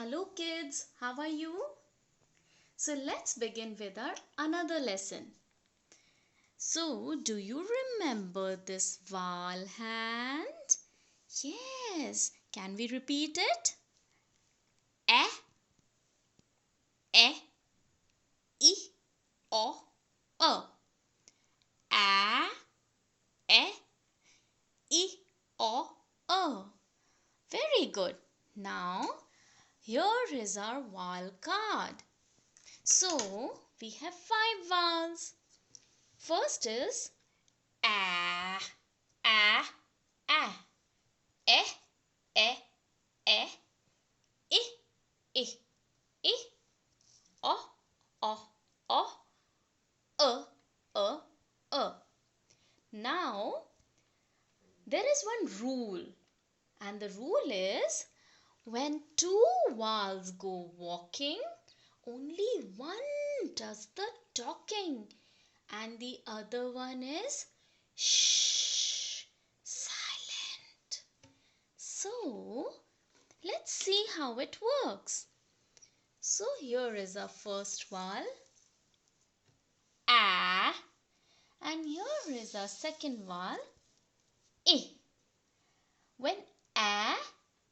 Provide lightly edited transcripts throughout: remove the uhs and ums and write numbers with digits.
Hello kids, how are you? So let's begin with our another lesson. So do you remember this vowel hand? Yes, can we repeat it? E, E, I, O, A. A, E, I, O, A. Very good. Now here is our vowel card. So we have 5 vowels. First is a, a, a, e, e, e, I, I, I, o, o, o, a. Now there is one rule, and the rule is when two vowels go walking, only one does the talking and the other one is shh, silent. So let's see how it works. So here is our first vowel, a, and here is our second vowel, I. When a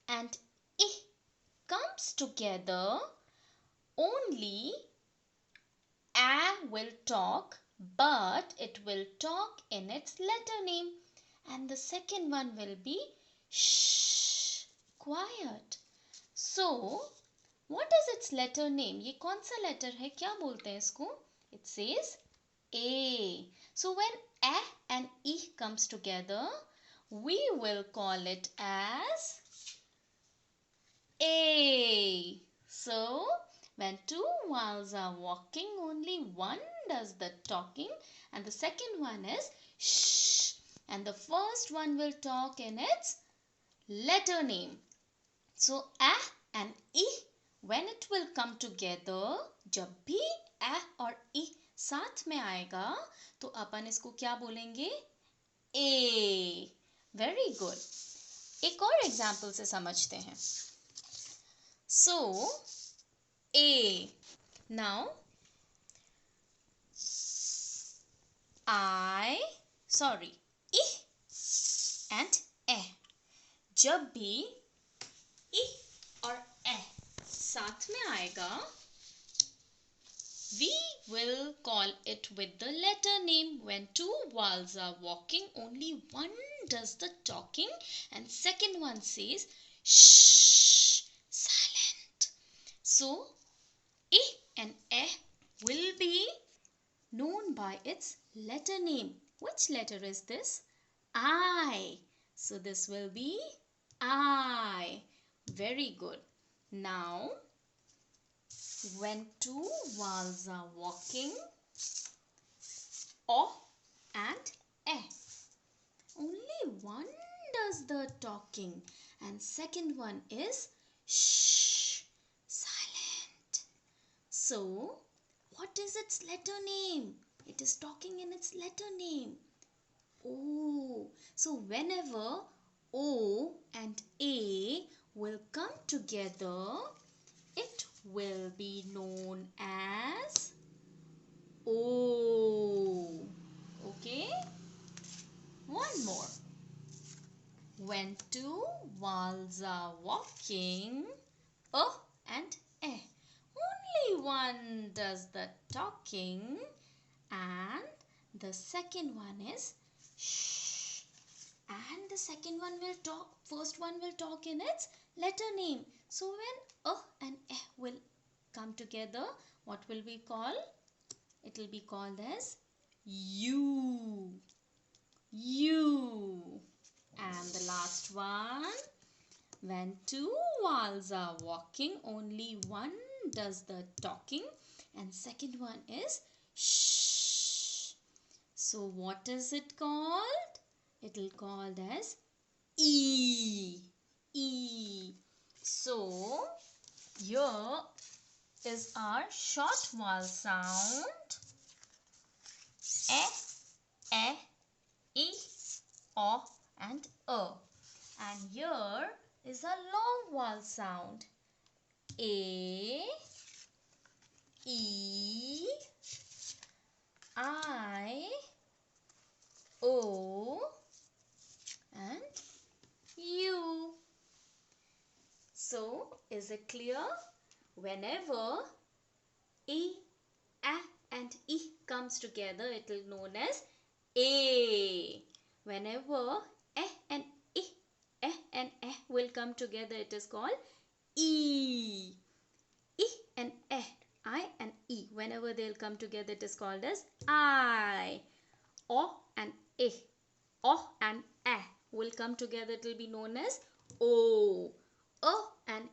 and I comes together, only a will talk, but it will talk in its letter name, and the second one will be shh, quiet. So what is its letter name? ये कौन सा letter है? क्या बोलते हैं इसको? It says A. So when A and I comes together, we will call it as A. So when two vowels are walking, only one does the talking and the second one is shh, and the first one will talk in its letter name. So a and I, when it will come together, जब भी a और I साथ में आएगा तो अपन इसको क्या बोलेंगे? A. Very good. एक और एग्जाम्पल से समझते हैं. So A. Now I and A. जब भी I और A साथ में आएगा, we will call it with the letter name. When two vowels are walking, only one does the talking and second one says shh, silent. So I and A will be known by its letter name. Which letter is this? I. So this will be I. Very good. Now when two vowels are walking, O and E, only one does the talking and second one is shh, silent. So what is its letter name? It is talking in its letter name. O. So whenever O and A will come together, it will be known as O. Okay? One more. When two vowels are walking, O and E, only one does the talking and the second one is shh, and the second one will talk, first one will talk in its letter name. So when A and E will come together, what will we call? It will be called as U. U. And the last one, when two vowels are walking, only one does the talking and second one is shh. So what is it called? It will called as E. E. So here is our short vowel sound E, I, O and A. And here is a long vowel sound A, E, I, O and U. So, is it clear? Whenever E, A and E comes together, it will be known as A. Whenever and E will come together, it is called E. E and I and E, whenever they'll come together, it is called as I. O and A will come together, it will be known as O. O and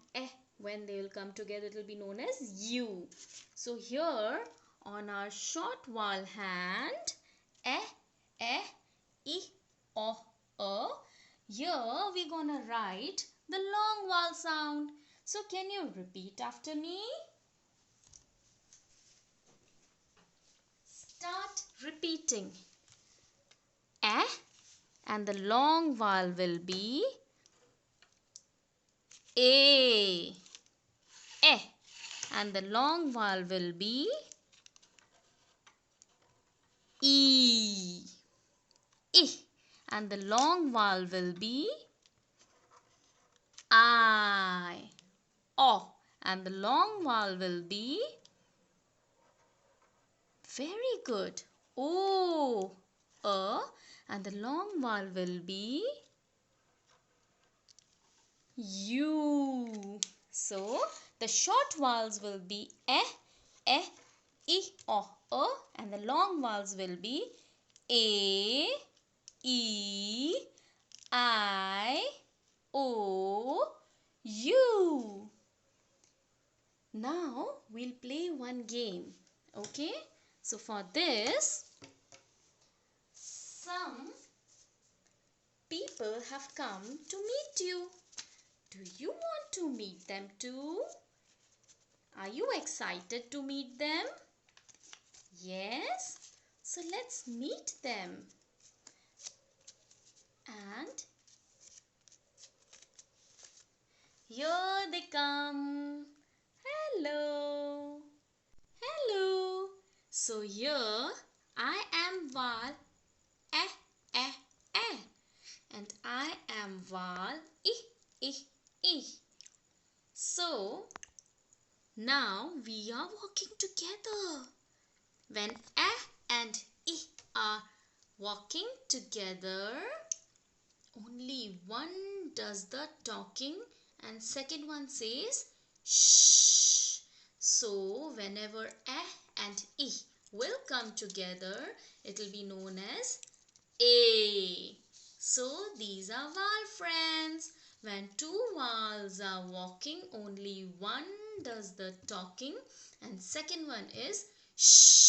when they will come together, it will be known as U. So here on our short vowel hand, E, O, here we're gonna write the long vowel sound. So can you repeat after me? Start repeating. And the long vowel will be A. And the long vowel will be E. And the long vowel will be I. O. And the long vowel will be, very good, O. And the long vowel will be U. So, the short vowels will be E, O, and the long vowels will be A, E, I, O, U. Now, we'll play one game. Okay? So, for this, some people have come to meet you. Do you want to meet them too? Are you excited to meet them? Yes? So let's meet them. And here they come. Hello. Hello. So here I am vowel E. And I am vowel I. So, now we are walking together. When A and I are walking together, only one does the talking and second one says shh. So, whenever A and I will come together, it will be known as A. So, these are vowel friends. When two vowels are walking, only one does the talking and second one is shh.